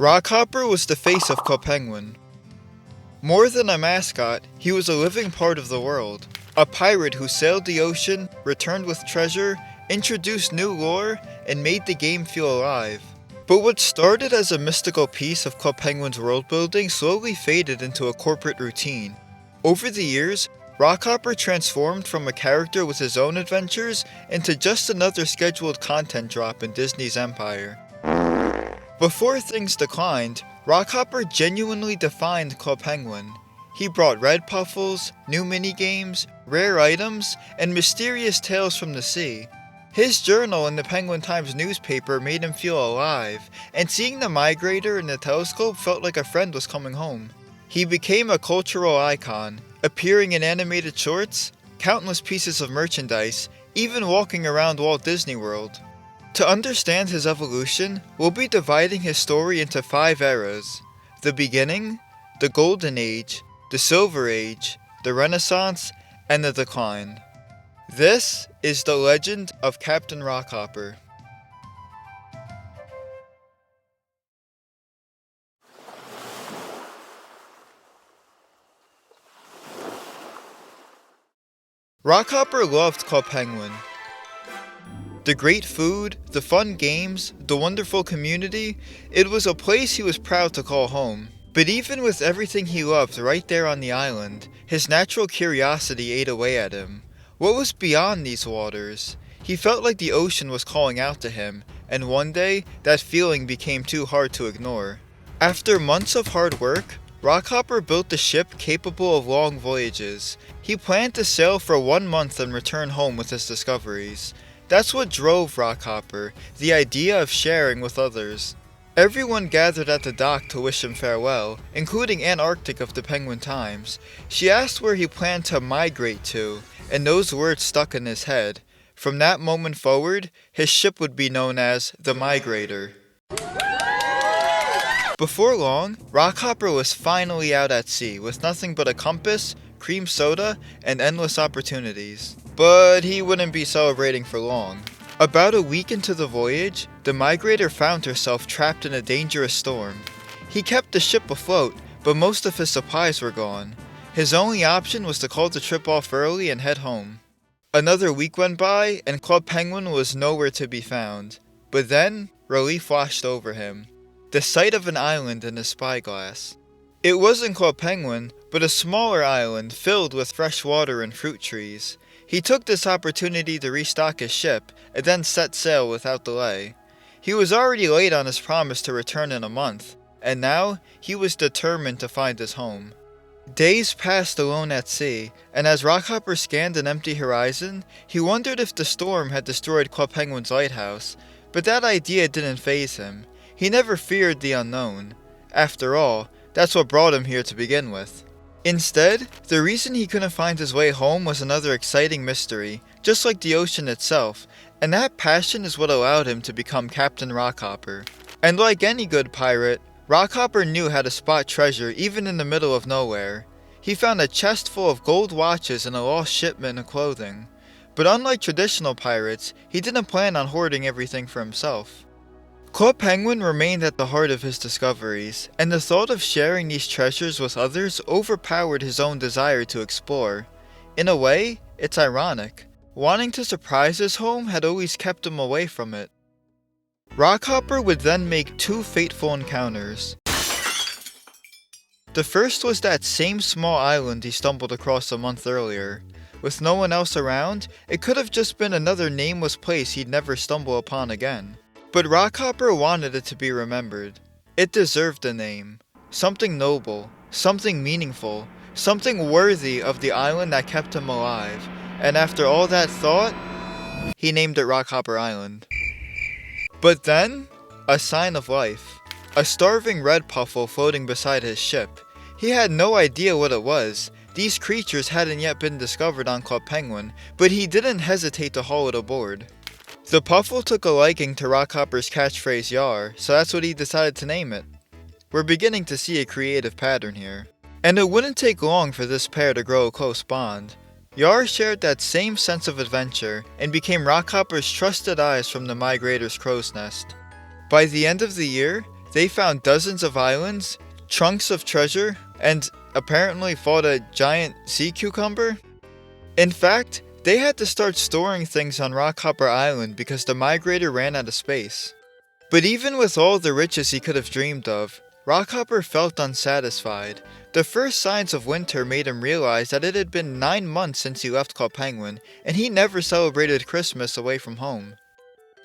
Rockhopper was the face of Club Penguin. More than a mascot, he was a living part of the world. A pirate who sailed the ocean, returned with treasure, introduced new lore, and made the game feel alive. But what started as a mystical piece of Club Penguin's world building slowly faded into a corporate routine. Over the years, Rockhopper transformed from a character with his own adventures into just another scheduled content drop in Disney's empire. Before things declined, Rockhopper genuinely defined Club Penguin. He brought red puffles, new minigames, rare items, and mysterious tales from the sea. His journal in the Penguin Times newspaper made him feel alive, and seeing the migrator in the telescope felt like a friend was coming home. He became a cultural icon, appearing in animated shorts, countless pieces of merchandise, even walking around Walt Disney World. To understand his evolution, we'll be dividing his story into 5 eras: the beginning, the Golden Age, the Silver Age, the Renaissance, and the decline. This is the legend of Captain Rockhopper. Rockhopper loved Club Penguin. The great food, the fun games, the wonderful community, it was a place he was proud to call home. But even with everything he loved right there on the island, his natural curiosity ate away at him. What was beyond these waters? He felt like the ocean was calling out to him, and one day, that feeling became too hard to ignore. After months of hard work, Rockhopper built a ship capable of long voyages. He planned to sail for 1 month and return home with his discoveries. That's what drove Rockhopper, the idea of sharing with others. Everyone gathered at the dock to wish him farewell, including Antarctic of the Penguin Times. She asked where he planned to migrate to, and those words stuck in his head. From that moment forward, his ship would be known as the Migrator. Before long, Rockhopper was finally out at sea with nothing but a compass, cream soda, and endless opportunities. But he wouldn't be celebrating for long. About a week into the voyage, the Migrator found herself trapped in a dangerous storm. He kept the ship afloat, but most of his supplies were gone. His only option was to call the trip off early and head home. Another week went by, and Club Penguin was nowhere to be found. But then, relief washed over him. The sight of an island in his spyglass. It wasn't Club Penguin, but a smaller island filled with fresh water and fruit trees. He took this opportunity to restock his ship, and then set sail without delay. He was already late on his promise to return in a month, and now he was determined to find his home. Days passed alone at sea, and as Rockhopper scanned an empty horizon, he wondered if the storm had destroyed Club Penguin's lighthouse, but that idea didn't faze him. He never feared the unknown. After all, that's what brought him here to begin with. Instead, the reason he couldn't find his way home was another exciting mystery, just like the ocean itself, and that passion is what allowed him to become Captain Rockhopper. And like any good pirate, Rockhopper knew how to spot treasure even in the middle of nowhere. He found a chest full of gold watches and a lost shipment of clothing. But unlike traditional pirates, he didn't plan on hoarding everything for himself. Club Penguin remained at the heart of his discoveries, and the thought of sharing these treasures with others overpowered his own desire to explore. In a way, it's ironic. Wanting to surprise his home had always kept him away from it. Rockhopper would then make 2 fateful encounters. The first was that same small island he stumbled across a month earlier. With no one else around, it could have just been another nameless place he'd never stumble upon again. But Rockhopper wanted it to be remembered. It deserved a name. Something noble, something meaningful, something worthy of the island that kept him alive. And after all that thought, he named it Rockhopper Island. But then, a sign of life. A starving red puffle floating beside his ship. He had no idea what it was. These creatures hadn't yet been discovered on Club Penguin, but he didn't hesitate to haul it aboard. The puffle took a liking to Rockhopper's catchphrase Yar, so that's what he decided to name it. We're beginning to see a creative pattern here. And it wouldn't take long for this pair to grow a close bond. Yar shared that same sense of adventure, and became Rockhopper's trusted eyes from the Migrator's crow's nest. By the end of the year, They found dozens of islands, trunks of treasure, and apparently fought a giant sea cucumber. In fact, they had to start storing things on Rockhopper Island because the migrator ran out of space. But even with all the riches he could have dreamed of, Rockhopper felt unsatisfied. The first signs of winter made him realize that it had been 9 months since he left Club Penguin, and he never celebrated Christmas away from home.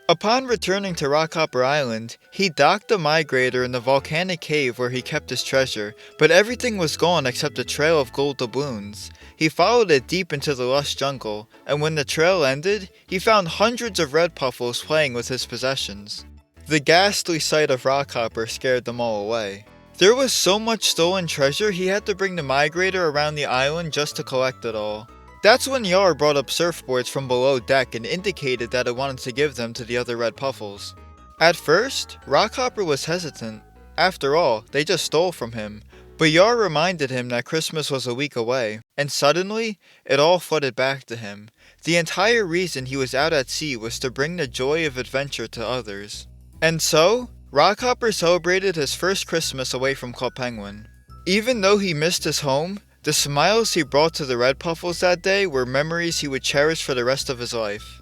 Upon returning to Rockhopper Island, he docked the migrator in the volcanic cave where he kept his treasure, but everything was gone except a trail of gold doubloons. He followed it deep into the lush jungle, and when the trail ended, he found hundreds of red puffles playing with his possessions. The ghastly sight of Rockhopper scared them all away. There was so much stolen treasure he had to bring the migrator around the island just to collect it all. That's when Yar brought up surfboards from below deck and indicated that it wanted to give them to the other red puffles. At first, Rockhopper was hesitant. After all, they just stole from him. But Yar reminded him that Christmas was a week away, and suddenly, it all flooded back to him. The entire reason he was out at sea was to bring the joy of adventure to others. And so, Rockhopper celebrated his first Christmas away from Club Penguin. Even though he missed his home, the smiles he brought to the red puffles that day were memories he would cherish for the rest of his life.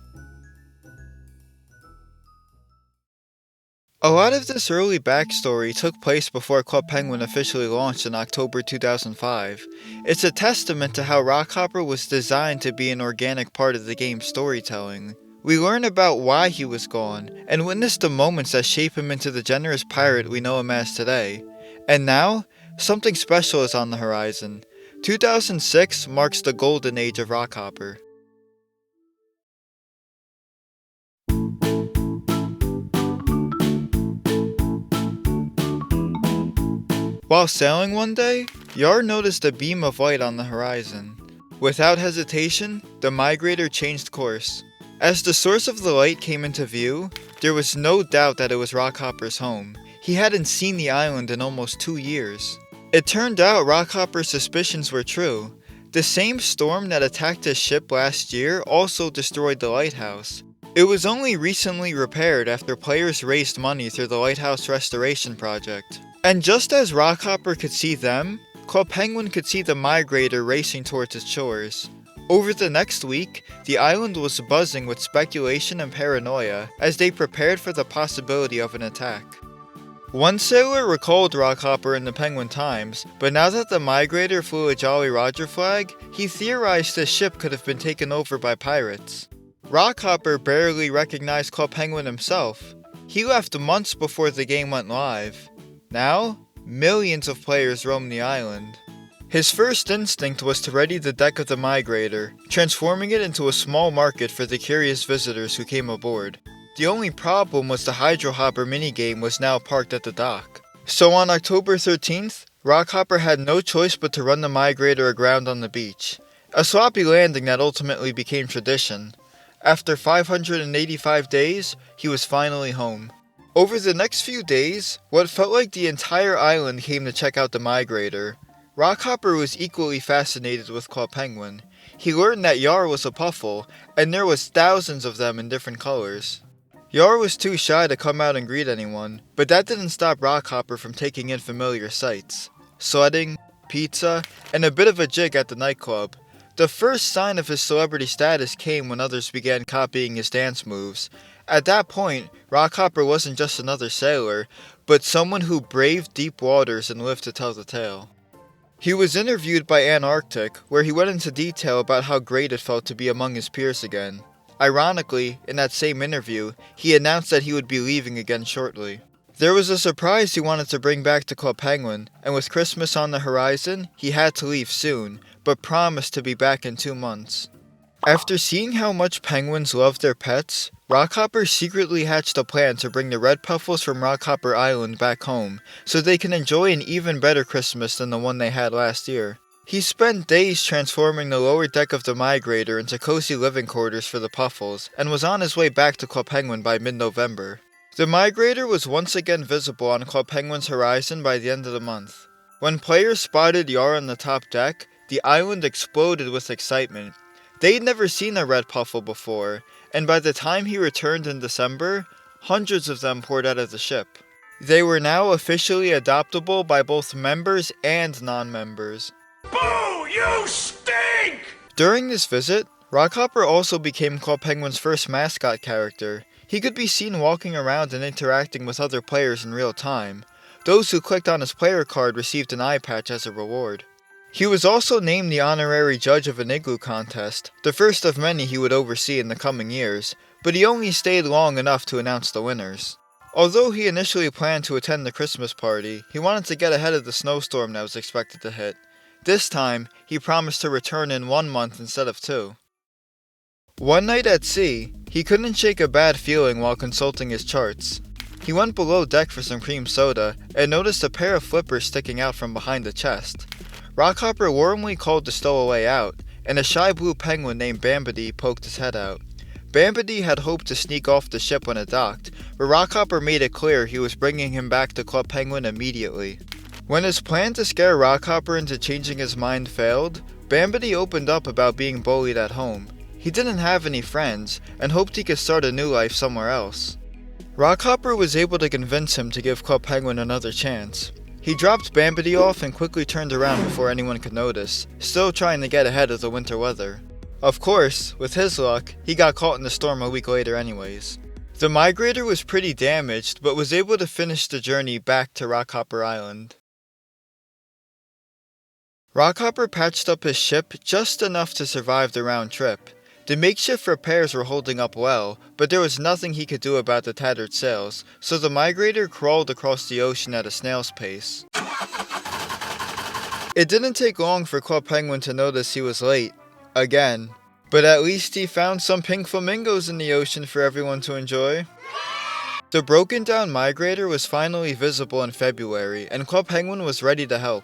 A lot of this early backstory took place before Club Penguin officially launched in October 2005. It's a testament to how Rockhopper was designed to be an organic part of the game's storytelling. We learn about why he was gone, and witness the moments that shape him into the generous pirate we know him as today. And now, something special is on the horizon. 2006 marks the golden age of Rockhopper. While sailing one day, Yar noticed a beam of light on the horizon. Without hesitation, the migrator changed course. As the source of the light came into view, there was no doubt that it was Rockhopper's home. He hadn't seen the island in almost 2 years. It turned out Rockhopper's suspicions were true. The same storm that attacked his ship last year also destroyed the lighthouse. It was only recently repaired after players raised money through the lighthouse restoration project. And just as Rockhopper could see them, Club Penguin could see the migrator racing towards its shores. Over the next week, the island was buzzing with speculation and paranoia as they prepared for the possibility of an attack. One sailor recalled Rockhopper in the Penguin Times, but now that the migrator flew a Jolly Roger flag, he theorized the ship could have been taken over by pirates. Rockhopper barely recognized Club Penguin himself. He left months before the game went live. Now, millions of players roam the island. His first instinct was to ready the deck of the migrator, transforming it into a small market for the curious visitors who came aboard. The only problem was the Hydrohopper minigame was now parked at the dock. So on October 13th, Rockhopper had no choice but to run the migrator aground on the beach. A sloppy landing that ultimately became tradition. After 585 days, he was finally home. Over the next few days, what felt like the entire island came to check out the migrator. Rockhopper was equally fascinated with Club Penguin. He learned that Yar was a puffle, and there was thousands of them in different colors. Yar was too shy to come out and greet anyone, but that didn't stop Rockhopper from taking in familiar sights. Sledding, pizza, and a bit of a jig at the nightclub. The first sign of his celebrity status came when others began copying his dance moves. At that point, Rockhopper wasn't just another sailor, but someone who braved deep waters and lived to tell the tale. He was interviewed by Antarctic, where he went into detail about how great it felt to be among his peers again. Ironically, in that same interview, he announced that he would be leaving again shortly. There was a surprise he wanted to bring back to Club Penguin, and with Christmas on the horizon, he had to leave soon, but promised to be back in 2 months. After seeing how much penguins love their pets, Rockhopper secretly hatched a plan to bring the red puffles from Rockhopper Island back home, so they can enjoy an even better Christmas than the one they had last year. He spent days transforming the lower deck of the migrator into cozy living quarters for the puffles, and was on his way back to Club Penguin by mid-November. The migrator was once again visible on Club Penguin's horizon by the end of the month. When players spotted Yar on the top deck, the island exploded with excitement. They'd never seen a red puffle before, and by the time he returned in December, hundreds of them poured out of the ship. They were now officially adoptable by both members and non-members. Boo! You stink! During this visit, Rockhopper also became Club Penguin's first mascot character. He could be seen walking around and interacting with other players in real time. Those who clicked on his player card received an eye patch as a reward. He was also named the honorary judge of an igloo contest, the first of many he would oversee in the coming years, but he only stayed long enough to announce the winners. Although he initially planned to attend the Christmas party, he wanted to get ahead of the snowstorm that was expected to hit. This time, he promised to return in 1 month instead of 2. One night at sea, he couldn't shake a bad feeling while consulting his charts. He went below deck for some cream soda and noticed a pair of flippers sticking out from behind the chest. Rockhopper warmly called the stowaway out, and a shy blue penguin named Bambity poked his head out. Bambity had hoped to sneak off the ship when it docked, but Rockhopper made it clear he was bringing him back to Club Penguin immediately. When his plan to scare Rockhopper into changing his mind failed, Bambity opened up about being bullied at home. He didn't have any friends, and hoped he could start a new life somewhere else. Rockhopper was able to convince him to give Club Penguin another chance. He dropped Bambity off and quickly turned around before anyone could notice, still trying to get ahead of the winter weather. Of course, with his luck, he got caught in the storm a week later anyways. The Migrator was pretty damaged, but was able to finish the journey back to Rockhopper Island. Rockhopper patched up his ship just enough to survive the round trip. The makeshift repairs were holding up well, but there was nothing he could do about the tattered sails, so the Migrator crawled across the ocean at a snail's pace. It didn't take long for Club Penguin to notice he was late. Again. But at least he found some pink flamingos in the ocean for everyone to enjoy. The broken down Migrator was finally visible in February, and Club Penguin was ready to help.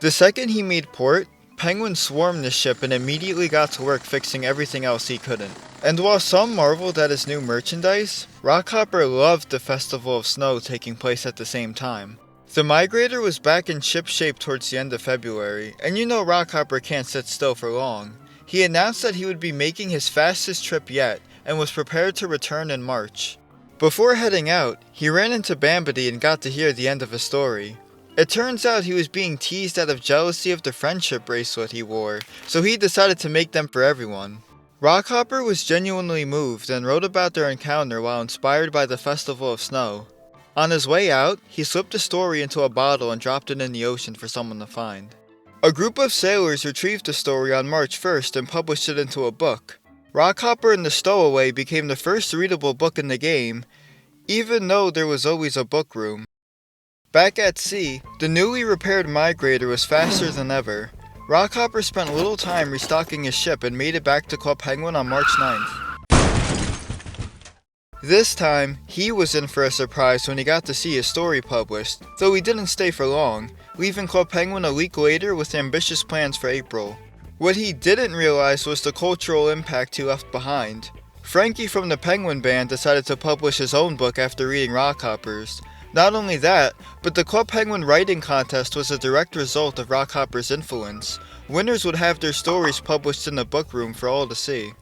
The second he made port, Penguin swarmed the ship and immediately got to work fixing everything else he couldn't. And while some marveled at his new merchandise, Rockhopper loved the Festival of Snow taking place at the same time. The Migrator was back in ship shape towards the end of February, and you know Rockhopper can't sit still for long. He announced that he would be making his fastest trip yet, and was prepared to return in March. Before heading out, he ran into Bambity and got to hear the end of his story. It turns out he was being teased out of jealousy of the friendship bracelet he wore, so he decided to make them for everyone. Rockhopper was genuinely moved and wrote about their encounter while inspired by the Festival of Snow. On his way out, he slipped the story into a bottle and dropped it in the ocean for someone to find. A group of sailors retrieved the story on March 1st and published it into a book. Rockhopper and the Stowaway became the first readable book in the game, even though there was always a book room. Back at sea, the newly repaired Migrator was faster than ever. Rockhopper spent little time restocking his ship and made it back to Club Penguin on March 9th. This time, he was in for a surprise when he got to see his story published, though he didn't stay for long, leaving Club Penguin a week later with ambitious plans for April. What he didn't realize was the cultural impact he left behind. Frankie from the Penguin Band decided to publish his own book after reading Rockhopper's. Not only that, but the Club Penguin writing contest was a direct result of Rockhopper's influence. Winners would have their stories published in the book room for all to see.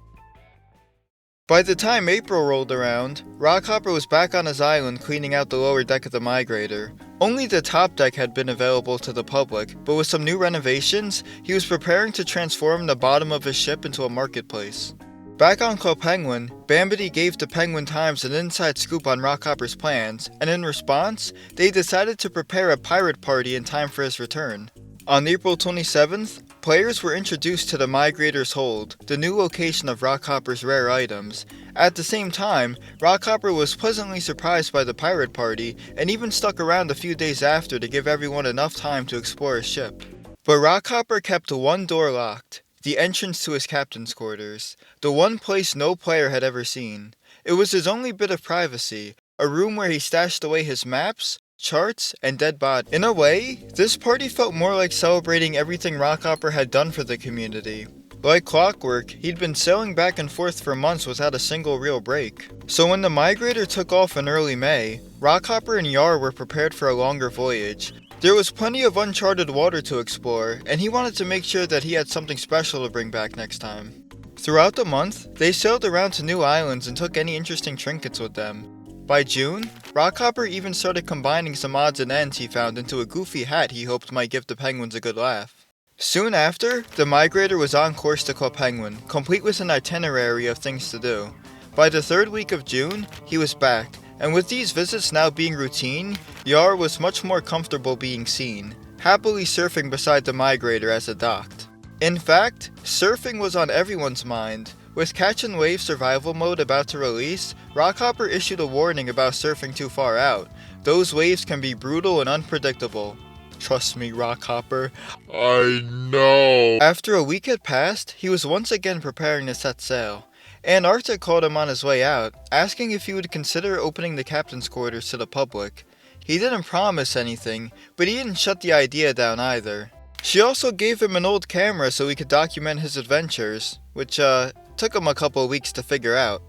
By the time April rolled around, Rockhopper was back on his island cleaning out the lower deck of the Migrator. Only the top deck had been available to the public, but with some new renovations, he was preparing to transform the bottom of his ship into a marketplace. Back on Club Penguin, Bambity gave the Penguin Times an inside scoop on Rockhopper's plans, and in response, they decided to prepare a pirate party in time for his return. On April 27th, players were introduced to the Migrator's Hold, the new location of Rockhopper's rare items. At the same time, Rockhopper was pleasantly surprised by the pirate party, and even stuck around a few days after to give everyone enough time to explore his ship. But Rockhopper kept one door locked. The entrance to his captain's quarters, the one place no player had ever seen. It was his only bit of privacy, a room where he stashed away his maps, charts, and dead bodies. In a way, this party felt more like celebrating everything Rockhopper had done for the community. Like clockwork, he'd been sailing back and forth for months without a single real break. So when the Migrator took off in early May, Rockhopper and Yar were prepared for a longer voyage. There was plenty of uncharted water to explore, and he wanted to make sure that he had something special to bring back next time. Throughout the month, they sailed around to new islands and took any interesting trinkets with them. By June, Rockhopper even started combining some odds and ends he found into a goofy hat he hoped might give the penguins a good laugh. Soon after, the migrator was on course to Club Penguin, complete with an itinerary of things to do. By the third week of June, he was back, and with these visits now being routine, Yar was much more comfortable being seen, happily surfing beside the migrator as it docked. In fact, surfing was on everyone's mind. With Catch and Wave Survival Mode about to release, Rockhopper issued a warning about surfing too far out. Those waves can be brutal and unpredictable. Trust me, Rockhopper. I know. After a week had passed, he was once again preparing to set sail. Antarctic called him on his way out, asking if he would consider opening the captain's quarters to the public. He didn't promise anything, but he didn't shut the idea down either. She also gave him an old camera so he could document his adventures, which took him a couple of weeks to figure out.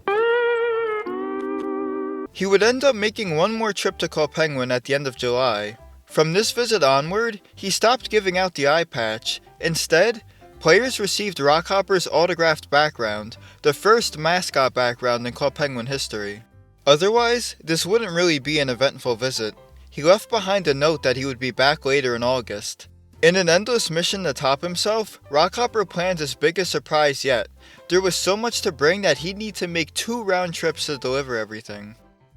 He would end up making one more trip to Club Penguin at the end of July. From this visit onward, he stopped giving out the eye patch. Instead, players received Rockhopper's autographed background, the first mascot background in Club Penguin history. Otherwise, this wouldn't really be an eventful visit. He left behind a note that he would be back later in August. In an endless mission to top himself, Rockhopper planned his biggest surprise yet. There was so much to bring that he'd need to make 2 round trips to deliver everything.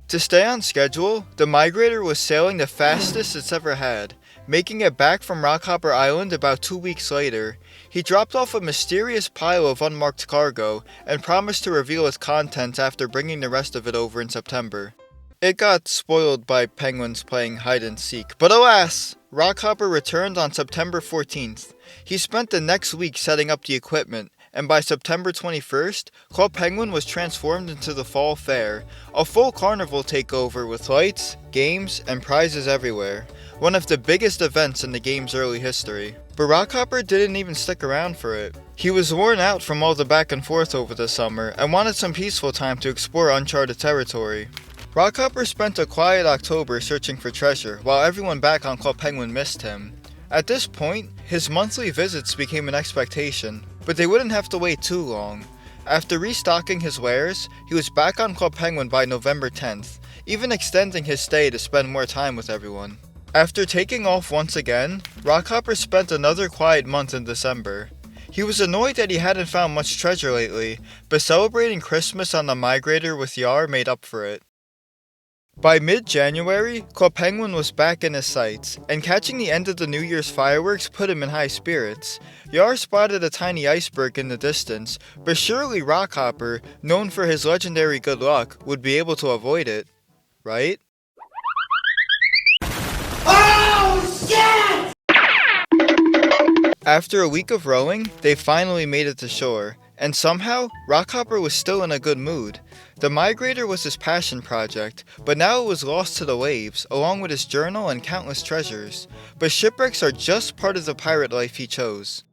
To stay on schedule, the migrator was sailing the fastest it's ever had, making it back from Rockhopper Island about 2 weeks later. He dropped off a mysterious pile of unmarked cargo and promised to reveal its contents after bringing the rest of it over in September. It got spoiled by penguins playing hide and seek, but alas! Rockhopper returned on September 14th. He spent the next week setting up the equipment, and by September 21st, Club Penguin was transformed into the Fall Fair, a full carnival takeover with lights, games, and prizes everywhere. One of the biggest events in the game's early history. But Rockhopper didn't even stick around for it. He was worn out from all the back and forth over the summer, and wanted some peaceful time to explore uncharted territory. Rockhopper spent a quiet October searching for treasure, while everyone back on Club Penguin missed him. At this point, his monthly visits became an expectation, but they wouldn't have to wait too long. After restocking his wares, he was back on Club Penguin by November 10th, even extending his stay to spend more time with everyone. After taking off once again, Rockhopper spent another quiet month in December. He was annoyed that he hadn't found much treasure lately, but celebrating Christmas on the migrator with Yar made up for it. By mid-January, Club Penguin was back in his sights, and catching the end of the New Year's fireworks put him in high spirits. Yar spotted a tiny iceberg in the distance, but surely Rockhopper, known for his legendary good luck, would be able to avoid it, right? Oh, shit! After a week of rowing, they finally made it to shore, and somehow, Rockhopper was still in a good mood. The migrator was his passion project, but now it was lost to the waves, along with his journal and countless treasures. But shipwrecks are just part of the pirate life he chose.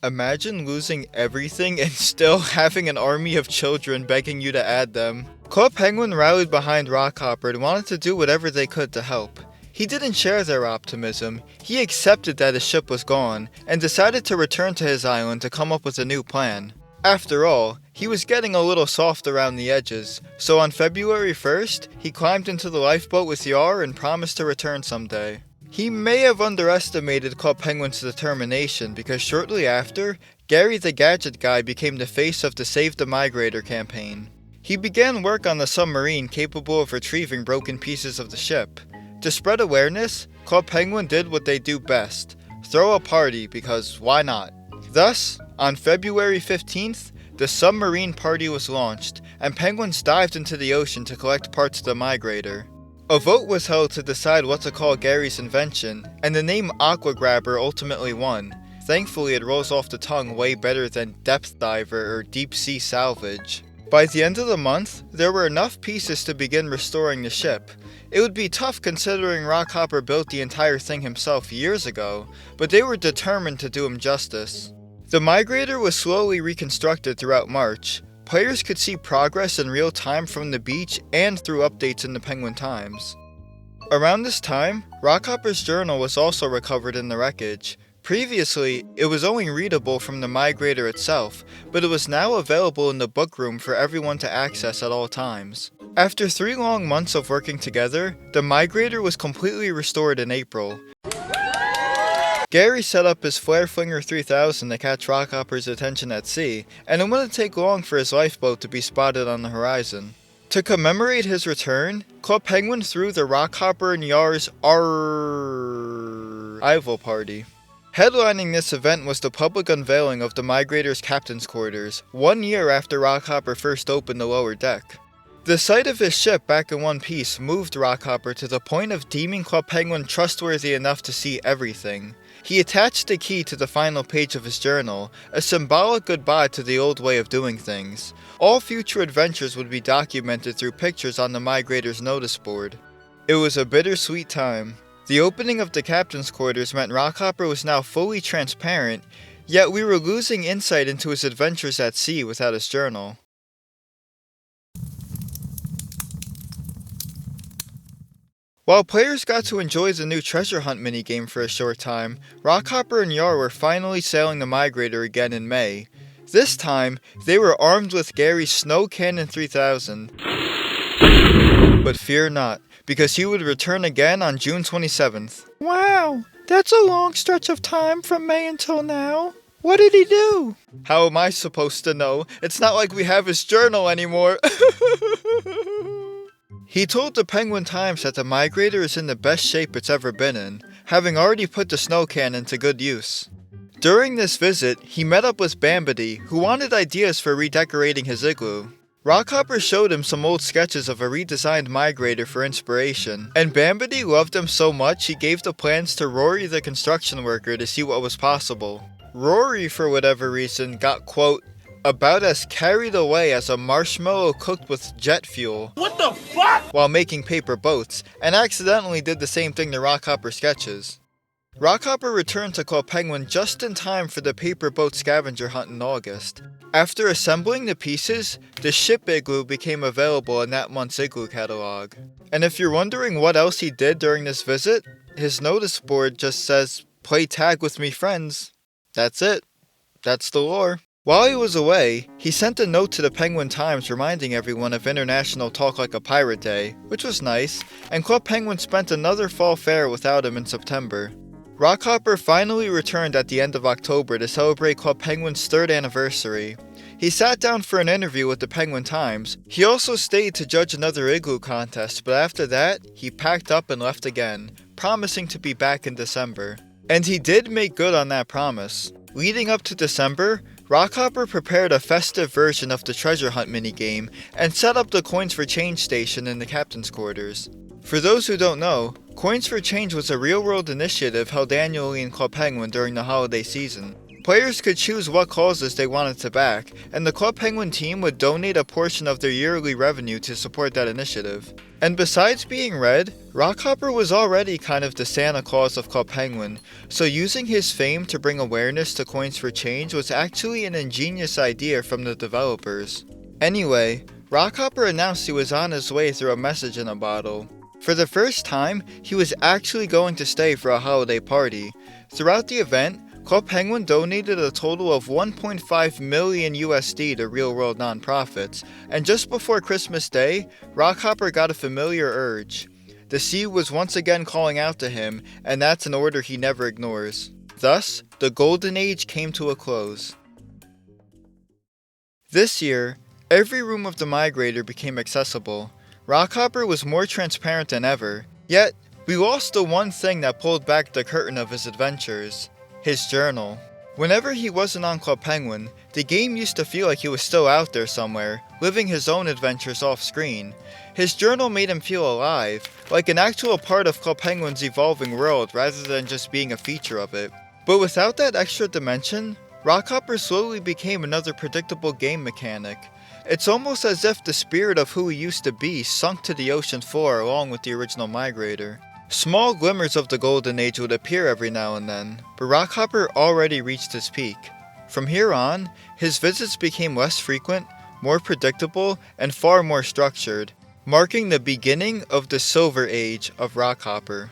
Imagine losing everything and still having an army of children begging you to add them. Club Penguin rallied behind Rockhopper and wanted to do whatever they could to help. He didn't share their optimism. He accepted that his ship was gone, and decided to return to his island to come up with a new plan. After all, he was getting a little soft around the edges, so on February 1st, he climbed into the lifeboat with Yar and promised to return someday. He may have underestimated Club Penguin's determination because shortly after, Gary the Gadget Guy became the face of the Save the Migrator campaign. He began work on the submarine capable of retrieving broken pieces of the ship. To spread awareness, Club Penguin did what they do best, throw a party because why not? Thus, on February 15th, the submarine party was launched, and penguins dived into the ocean to collect parts of the migrator. A vote was held to decide what to call Gary's invention, and the name Aqua Grabber ultimately won. Thankfully, it rolls off the tongue way better than Depth Diver or Deep Sea Salvage. By the end of the month, there were enough pieces to begin restoring the ship. It would be tough considering Rockhopper built the entire thing himself years ago, but they were determined to do him justice. The migrator was slowly reconstructed throughout March. Players could see progress in real time from the beach and through updates in the Penguin Times. Around this time, Rockhopper's journal was also recovered in the wreckage. Previously, it was only readable from the migrator itself, but it was now available in the book room for everyone to access at all times. After 3 long months of working together, the migrator was completely restored in April. Gary set up his Flare Flinger 3000 to catch Rockhopper's attention at sea, and it wouldn't take long for his lifeboat to be spotted on the horizon. To commemorate his return, Club Penguin threw the Rockhopper and Yar's Arrival Party. Headlining this event was the public unveiling of the migrator's captain's quarters, 1 year after Rockhopper first opened the lower deck. The sight of his ship back in one piece moved Rockhopper to the point of deeming Club Penguin trustworthy enough to see everything. He attached the key to the final page of his journal, a symbolic goodbye to the old way of doing things. All future adventures would be documented through pictures on the migrator's notice board. It was a bittersweet time. The opening of the captain's quarters meant Rockhopper was now fully transparent, yet we were losing insight into his adventures at sea without his journal. While players got to enjoy the new treasure hunt minigame for a short time, Rockhopper and Yar were finally sailing the migrator again in May. This time, they were armed with Gary's Snow Cannon 3000. But fear not, because he would return again on June 27th. Wow, that's a long stretch of time from May until now. What did he do? How am I supposed to know? It's not like we have his journal anymore. He told the Penguin Times that the migrator is in the best shape it's ever been in, having already put the snow cannon to good use. During this visit, he met up with Bambity, who wanted ideas for redecorating his igloo. Rockhopper showed him some old sketches of a redesigned migrator for inspiration, and Bambity loved them so much he gave the plans to Rory the construction worker to see what was possible. Rory, for whatever reason, got, quote, about as carried away as a marshmallow cooked with jet fuel. What the fuck? While making paper boats, and accidentally did the same thing to Rockhopper sketches. Rockhopper returned to Club Penguin just in time for the paper boat scavenger hunt in August. After assembling the pieces, the ship igloo became available in that month's igloo catalog. And if you're wondering what else he did during this visit, his notice board just says, "Play tag with me friends." That's it. That's the lore. While he was away, he sent a note to the Penguin Times reminding everyone of International Talk Like a Pirate Day, which was nice, and Club Penguin spent another fall fair without him in September. Rockhopper finally returned at the end of October to celebrate Club Penguin's 3rd anniversary. He sat down for an interview with the Penguin Times. He also stayed to judge another igloo contest, but after that, he packed up and left again, promising to be back in December. And he did make good on that promise. Leading up to December, Rockhopper prepared a festive version of the treasure hunt minigame and set up the Coins for Change station in the captain's quarters. For those who don't know, Coins for Change was a real-world initiative held annually in Club Penguin during the holiday season. Players could choose what causes they wanted to back, and the Club Penguin team would donate a portion of their yearly revenue to support that initiative. And besides being red, Rockhopper was already kind of the Santa Claus of Club Penguin, so using his fame to bring awareness to Coins for Change was actually an ingenious idea from the developers. Anyway, Rockhopper announced he was on his way through a message in a bottle. For the first time, he was actually going to stay for a holiday party. Throughout the event, Club Penguin donated a total of $1.5 million USD to real-world nonprofits, and just before Christmas Day, Rockhopper got a familiar urge. The sea was once again calling out to him, and that's an order he never ignores. Thus, the Golden Age came to a close. This year, every room of the migrator became accessible. Rockhopper was more transparent than ever, yet we lost the one thing that pulled back the curtain of his adventures. His journal. Whenever he wasn't on Club Penguin, the game used to feel like he was still out there somewhere, living his own adventures off-screen. His journal made him feel alive, like an actual part of Club Penguin's evolving world rather than just being a feature of it. But without that extra dimension, Rockhopper slowly became another predictable game mechanic. It's almost as if the spirit of who he used to be sunk to the ocean floor along with the original migrator. Small glimmers of the Golden Age would appear every now and then, but Rockhopper already reached his peak. From here on, his visits became less frequent, more predictable, and far more structured, marking the beginning of the Silver Age of Rockhopper.